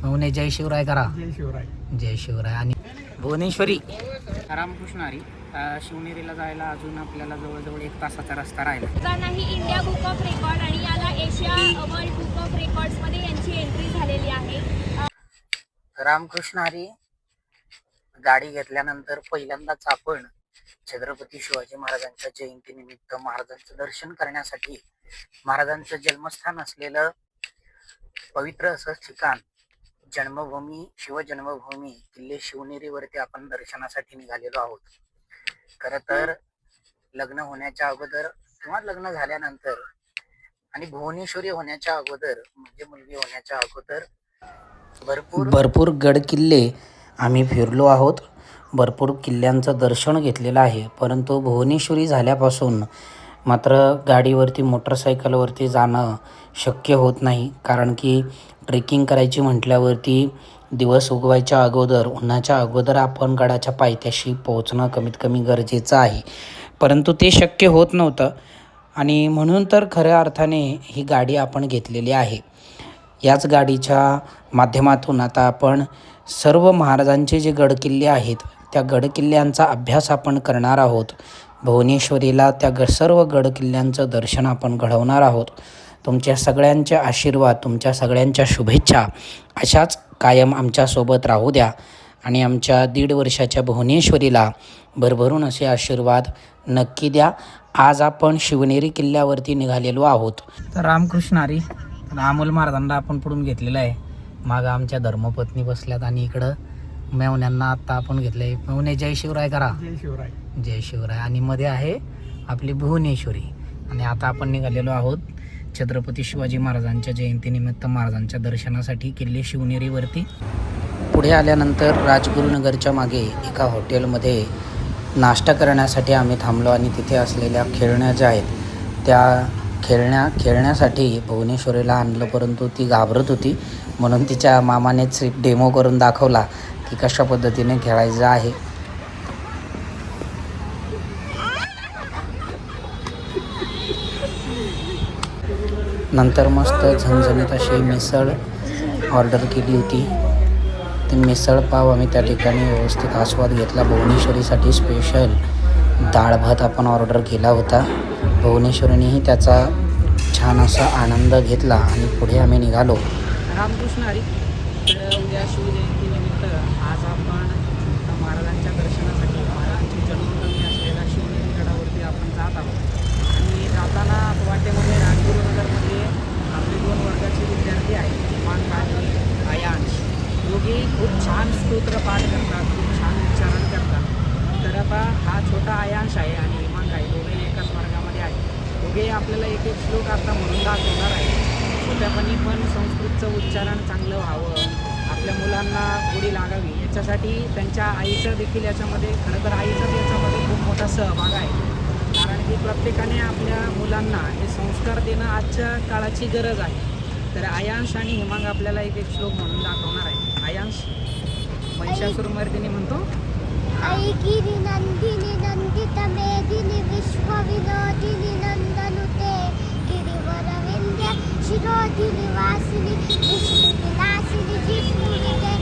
भाऊने जय शिवराय करा. जय शिवराय. जय शिवराय. आणि भुवनेश्वरी रामकृष्ण हरी. शिवनेरीला जायला अजून आपल्याला जवळजवळ 1 तासाचा रस्ता राहिला. नाही इंडिया बुक ऑफ रेकॉर्ड आणि याला Asia world book of records मध्ये यांची एंट्री झालेली आहे. रामकृष्ण हरी. गाडी घेतल्यानंतर पहिल्यांदाच आपण छत्रपती शिवाजी महाराजांच्या जयंतीनिमित्त महाराजांचं दर्शन करण्यासाठी महाराजांचं जन्मस्थान असलेलं पवित्र असं ठिकाण जन्मभूमी शिवजन्मभूमी किल्ले शिवनेरीवरती आपण दर्शनासाठी निघालेलो आहोत. खरं तर लग्न होण्याच्या अगोदर किंवा लग्न झाल्यानंतर आणि भुवनेश्वरी होण्याच्या अगोदर म्हणजे मुलगी होण्याच्या अगोदर भरपूर गड किल्ले आम्ही फिरलो आहोत. भरपूर किल्ल्यांचं दर्शन घेतलेलं आहे. परंतु भुवनेश्वरी झाल्यापासून मात्र गाडीवरती मोटरसायकलवरती जाणं शक्य होत नाही. कारण की ट्रेकिंग करायची म्हटल्यावरती दिवस उगवायच्या अगोदर उन्हाच्या अगोदर आपण गडाच्या पायथ्याशी पोहोचणं कमीत कमी गरजेचं आहे. परंतु ते शक्य होत नव्हतं आणि म्हणून तर खऱ्या अर्थाने ही गाडी आपण घेतलेली आहे. याच गाडीच्या माध्यमातून आता आपण सर्व महाराजांचे जे गडकिल्ले आहेत त्या गडकिल्ल्यांचा अभ्यास आपण करणार आहोत. भुवनेश्वरीला त्या सर्व गडकिल्ल्यांचं दर्शन आपण घडवणार आहोत. तुमच्या सगळ्यांचे आशीर्वाद, तुमच्या सगळ्यांच्या शुभेच्छा अशाच कायम आमच्यासोबत राहू द्या आणि आमच्या 1.5 वर्षाच्या भुवनेश्वरीला भरभरून असे आशीर्वाद नक्की द्या. आज आपण शिवनेरी किल्ल्यावरती निघालेलो आहोत. तर रामकृष्ण हरी. अमोल महाराजांना आपण पुढून घेतलेलं आहे. मागं आमच्या धर्मपत्नी बसल्यात आणि इकडं मेवण्यांना आत्ता आपण घेतलं आहे. मेवणे जय शिवराय करा. जय शिवराय. जय शिवराय. आणि मध्ये आहे आपली भुवनेश्वरी. आणि आता आपण निघालेलो आहोत छत्रपती शिवाजी महाराजांच्या जयंतीनिमित्त महाराजांच्या दर्शनासाठी किल्ले शिवनेरीवरती. पुढे आल्यानंतर राजगुरुनगरच्या मागे एका हॉटेलमध्ये नाश्ता करण्यासाठी आम्ही थांबलो आणि तिथे असलेल्या खेळण्या ज्या आहेत त्या खेळण्यासाठी भुवनेश्वरीला आणलं. परंतु ती घाबरत होती म्हणून तिच्या मामानेच डेमो करून दाखवला की कशा पद्धतीने खेळायचं आहे. नंतर मस्त झणझणीत अशी मिसळ ऑर्डर केली होती. ती मिसळ पाव आम्ही त्या ठिकाणी व्यवस्थित आस्वाद घेतला. भुवनेश्वरीसाठी स्पेशल डाळ भात आपण ऑर्डर केला होता. भुवनेश्वरीनेही त्याचा छान असा आनंद घेतला आणि पुढे आम्ही निघालो. रामकृष्ण हरी. तर उद्या शिवजयंतीनिमित्त आज आपण महाराजांच्या दर्शनासाठी महाराजांची जन्मभूमी असलेल्या शिवनेरी गडावरती आपण जात आहोत. आणि जाताना वाटेमध्ये राजगुरुनगरमध्ये आपले 2 वर्गाचे विद्यार्थी आहेत, हिमांश आणि आयांश. दोघे खूप छान स्तोत्र पाठ करतात, खूप छान उच्चारण करतात. तर आता हा छोटा आयांश आहे आणि हिमांश आहे, दोघे एकाच वर्गामध्ये आहेत. दोघे आपल्याला एक एक श्लोक आता म्हणून दाखवणार आहे. छोट्यापणी पण संस्कृतचं उच्चारण चांगलं व्हावं, आपल्या मुलांना गोडी लागावी याच्यासाठी त्यांच्या आईचा देखील याच्यामध्ये खरं तर आईचाच याच्यामध्ये खूप मोठा सहभाग आहे. कारण की प्रत्येकाने आपल्या मुलांना हे संस्कार देणं आजच्या काळाची गरज आहे. तर आयांश आणि हिमांग आपल्याला एक एक श्लोक म्हणून दाखवणार आहे. आयांश महिषासुरमर्दिनी म्हणतो. ऐगिरी नंदिनी नंदित मेदिनी विश्वविनोदिनी नंदनुते गिरिवर विंध्य शिरोधिनी वासिनी विष्णुविलासिनी जिष्णुविते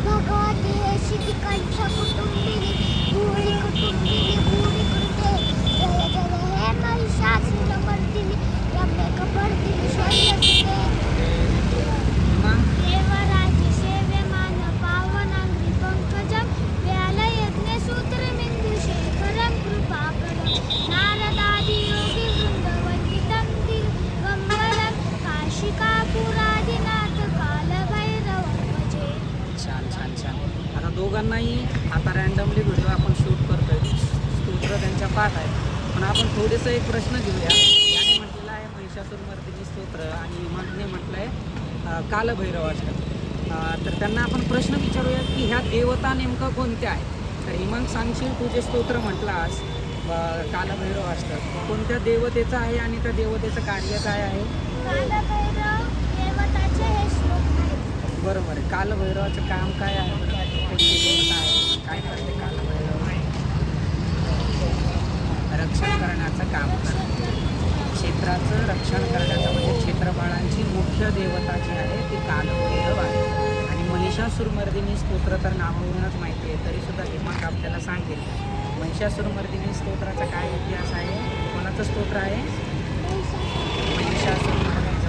भगवती शितिकंठ कुटुंबिनी भूरि कुटुंबिनी भूरि कृते जय जय हे महिषासुरमर्दिनी रम्यकपर्दिनी शौर्यसुते देवराजी सेव्यमान पावनांग्रि पंकजं व्यालयज्ञसूत्रमिन्दुशेखरं कृपाकरं नारदादि योगिवृन्दवन्दितं दिगम्बरं काशिकापुरादिनाथ कालभैरवं भजे. छान छान छान. आता दोघांनाही आता रँडमली व्हिडिओ आपण शूट करतोय. स्तोत्र त्यांच्या पाठ आहे. पण आपण थोडेसं एक प्रश्न घेऊया. याने म्हटलेलं आहे महिषासुरमर्दिनी स्तोत्र आणि हिमांगने म्हटलं आहे कालभैरवाष्टक. तर त्यांना आपण प्रश्न विचारूया की ह्या देवता नेमकं कोणत्या आहेत. तर हिमांग सांगशील, तू जे स्तोत्र म्हटलास कालभैरवाष्टक कोणत्या देवतेचं आहे आणि त्या देवतेचं कार्य काय आहे. कालभैरव देवताचे हे श्लोक आहेत. बरोबर आहे. कालभैरवाचं काम काय आहे. कोणती देवता आहे, काय करते कालभैरव. रक्षण करण्याचं काम करते. क्षेत्राचं रक्षण करण्याचं म्हणजे क्षेत्रफळांची मुख्य देवता जी आहे ती कालभैरव आहे. आणि महिषासुरमर्दिनी स्तोत्र तर नावावरूनच माहिती आहे, तरीसुद्धा हिमांक आपल्याला सांगेल महिषासुरमर्दिनी स्तोत्राचा काय इतिहास आहे. कोणाचं स्तोत्र आहे? महिषासुर.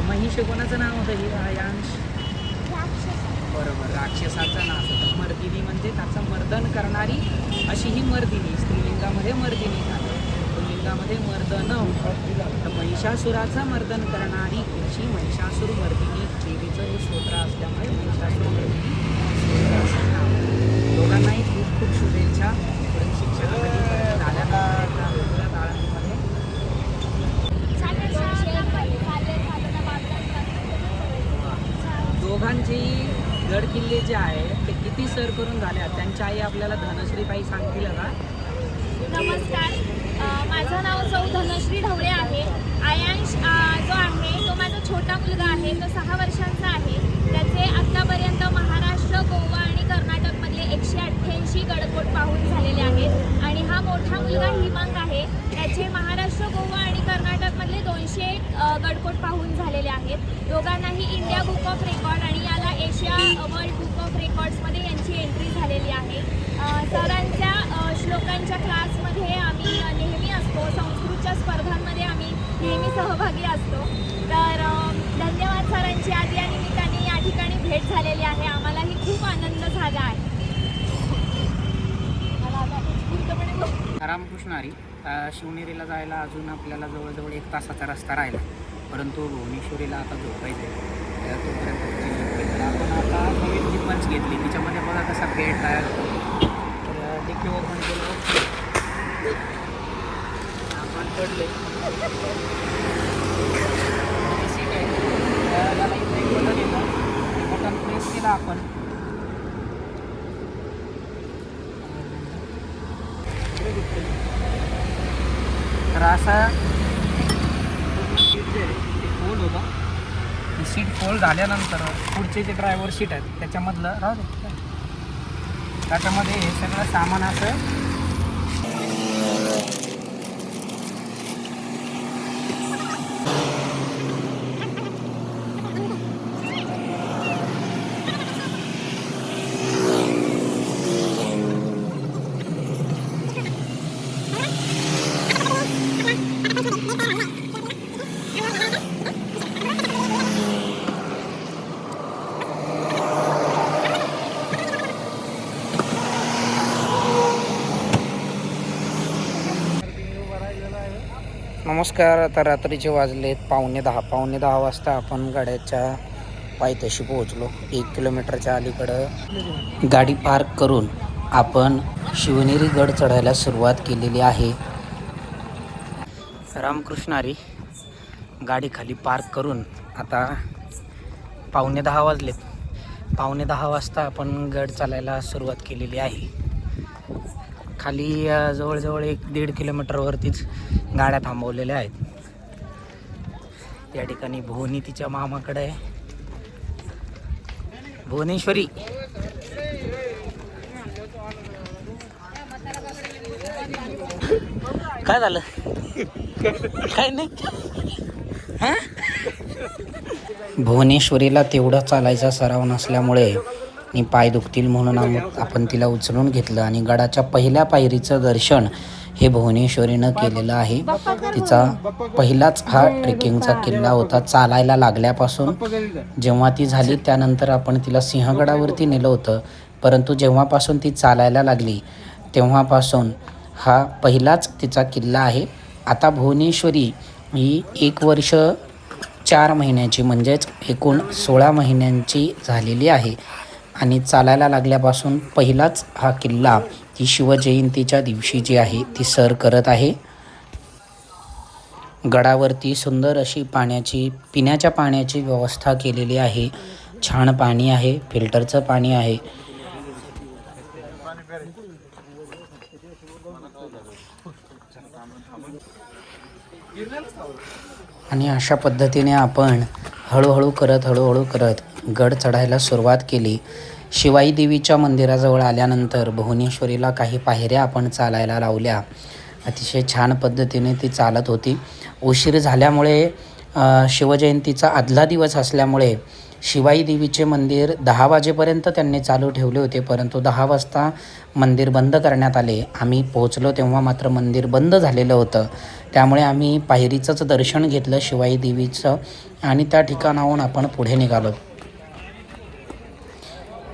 महिष कोणाचं नाव होतं? ही यांश बरोबर, राक्षसाचं नाव होतं. मर्दिनी म्हणजे त्याचं मर्दन करणारी अशी ही मर्दिनी. स्त्रीलिंगामध्ये मर्दिनी झालं, पुल्लिंगामध्ये मर्दन. तर महिषासुराचं मर्दन करणारी अशी महिषासुरमर्दिनी देवीचं हे स्तोत्र असल्यामुळे महिषासुरमर्दिनी स्तोत्र असं नाव. दोघांनाही खूप खूप शुभेच्छा. पुढील शिक्षणासाठी झाल्यानंतर वेगवेगळ्या ताळांमध्ये दोघांची गड किल्ले जे आहे ते किती सर करून झाल्या त्यांच्या आई आपल्याला धनश्रीताई सांगतील का? नमस्कार, माझं नाव सौ धनश्री ढवळे आहे. आयांश जो आहे तो माझा छोटा मुलगा आहे. तो 6 वर्षांचा आहे. त्याचे आत्तापर्यंत महाराष्ट्र, गोवा आणि कर्नाटकमधले 188 गडकोट पाहून झालेले आहेत. आणि हा मोठा मुलगा हिमांक आहे. त्याचे महाराष्ट्र, गोवा आणि कर्नाटकमधले 201 गडकोट पाहून झालेले आहेत. दोघांनाही इंडिया बुक ऑफ रेकॉर्ड आणि याला एशिया वर्ल्ड बुक ऑफ रेकॉर्ड्समध्ये यांची एंट्री झालेली आहे. सरांच्या श्लोकांच्या क्लासमध्ये आम्ही नेहमी असतो. संस्कृतच्या स्पर्धांमध्ये आम्ही नेहमी सहभागी असतो. तर धन्यवाद सरांची. आज या निमित्ताने या ठिकाणी भेट झालेली आहे. आम्हालाही खूप आनंद झाला आहे. रामकृष्ण हरी. शिवनेरीला जायला अजून आपल्याला जवळजवळ 1 तासाचा रस्ता राहिला, परंतु भुवनेश्वरीला आता झोपायचं आहे. तोपर्यंत तिची झोप होईल. तर आपण आता नवीन जी पंच घेतली तिच्यामध्ये बघा कसा बेड तयार होतो. तर डिक्की ओपन केलं, आपण पडले सीट आहे. त्याला इथं एक बटन येतं, ते बटन प्रेस केलं आपण तर असा सीट जे आहे ते फोल्ड होतं. सीट फोल्ड झाल्यानंतर पुढचे जे ड्रायव्हर सीट आहेत त्याच्यामधलं राहू दे, त्याच्यामध्ये हे सगळं सामान असं नमस्कार. आता रात्रीचे वाजलेत 9:15. 9:15 वाजता आपण गाड्याच्या पायथ्याशी पोहोचलो. 1 किलोमीटरच्या अलीकडं गाडी पार्क करून आपण शिवनेरी गड चढायला सुरुवात केलेली आहे. रामकृष्ण हरी. गाडी खाली पार्क करून आता 9:15 वाजलेत. 9:15 वाजता आपण गड चालायला सुरुवात केलेली आहे. खाली जवळजवळ 1-1.5 किलोमीटरवरतीच गाड्या थांबवलेल्या आहेत. या ठिकाणी भुवनी तिच्या मामाकडे आहे. भुवनेश्वरी काय झालं? काय नाही. हां, भुवनेश्वरीला तेवढा चालायचा सराव नसल्यामुळे आणि पाय दुखतील म्हणून आपण तिला उचलून घेतलं आणि गडाच्या पहिल्या पायरीचं दर्शन हे भुवनेश्वरीनं केलेलं आहे. तिचा पहिलाच हा ट्रेकिंगचा किल्ला होता. चालायला लागल्यापासून जेव्हा ती झाली त्यानंतर आपण तिला सिंहगडावरती नेलं होतं, परंतु जेव्हापासून ती चालायला लागली तेव्हापासून हा पहिलाच तिचा किल्ला आहे. आता भुवनेश्वरी ही 1 वर्ष 4 महिन्याची म्हणजेच एकूण 16 महिन्यांची झालेली आहे आणि चालायला लागल्यापासून पहिलाच हा किल्ला ती शिवजयंतीच्या दिवशी जी आहे ती सर करत आहे. गडावरती सुंदर अशी पिण्याच्या पाण्याची व्यवस्था केलेली आहे. छान पाणी आहे, फिल्टरचं पाणी आहे. आणि अशा पद्धतीने आपण हळूहळू करत गड चढायला सुरुवात केली. शिवाई देवीच्या मंदिराजवळ आल्यानंतर भुवनेश्वरीला काही पायऱ्या आपण चालायला लावल्या. अतिशय छान पद्धतीने ती चालत होती. उशीर झाल्यामुळे शिवजयंतीचा आदला दिवस असल्यामुळे शिवाई देवीचे मंदिर 10 वाजेपर्यंत त्यांनी चालू ठेवले होते, परंतु 10 वाजता मंदिर बंद करण्यात आले. आम्ही पोहोचलो तेव्हा मात्र मंदिर बंद झालेलं होतं. त्यामुळे आम्ही पायरीचंच दर्शन घेतलं शिवाई देवीचं आणि त्या ठिकाणाहून आपण पुढे निघालो.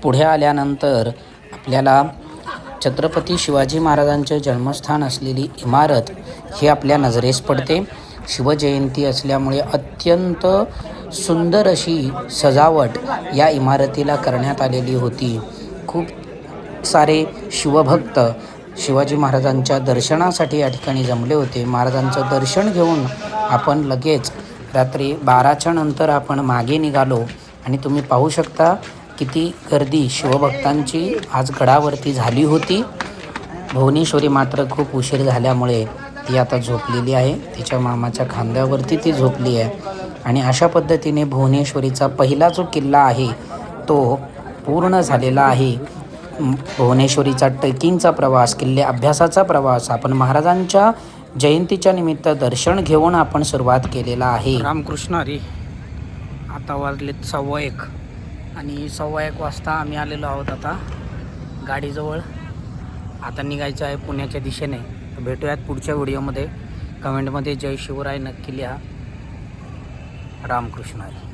पुढे आल्यानंतर आपल्याला छत्रपती शिवाजी महाराजांचे जन्मस्थान असलेली इमारत ही आपल्या नजरेस पडते. शिवजयंती असल्यामुळे अत्यंत सुंदर अशी सजावट या इमारतीला करण्यात आलेली होती. खूप सारे शिवभक्त शिवाजी महाराजांच्या दर्शनासाठी या ठिकाणी जमले होते. महाराजांचं दर्शन घेऊन आपण लगेच रात्री 12च्या नंतर आपण मागे निघालो आणि तुम्ही पाहू शकता किती गर्दी शिवभक्तांची आज गडावरती झाली होती. भुवनेश्वरी मात्र खूप उशीर झाल्यामुळे ती आता झोपलेली आहे. तिच्या मामाच्या खांद्यावरती ती झोपली आहे आणि अशा पद्धतीने भुवनेश्वरीचा पहिला जो किल्ला आहे तो पूर्ण झालेला आहे. भुवनेश्वरीचा ट्रेकिंगचा प्रवास, किल्ले अभ्यासाचा प्रवास आपण महाराजांच्या जयंतीच्या निमित्त दर्शन घेऊन आपण सुरुवात केलेला आहे. रामकृष्ण हरी. आता वाजलेत 1:15 आणि 1:15 वाजता आम्ही आलेलो आहोत आता गाडीजवळ. आता निघायचं आहे पुण्याच्या दिशेने. भेटूयात पुढच्या व्हिडिओमध्ये. कमेंटमध्ये जय शिवराय नक्की लिहा. रामकृष्ण हरी.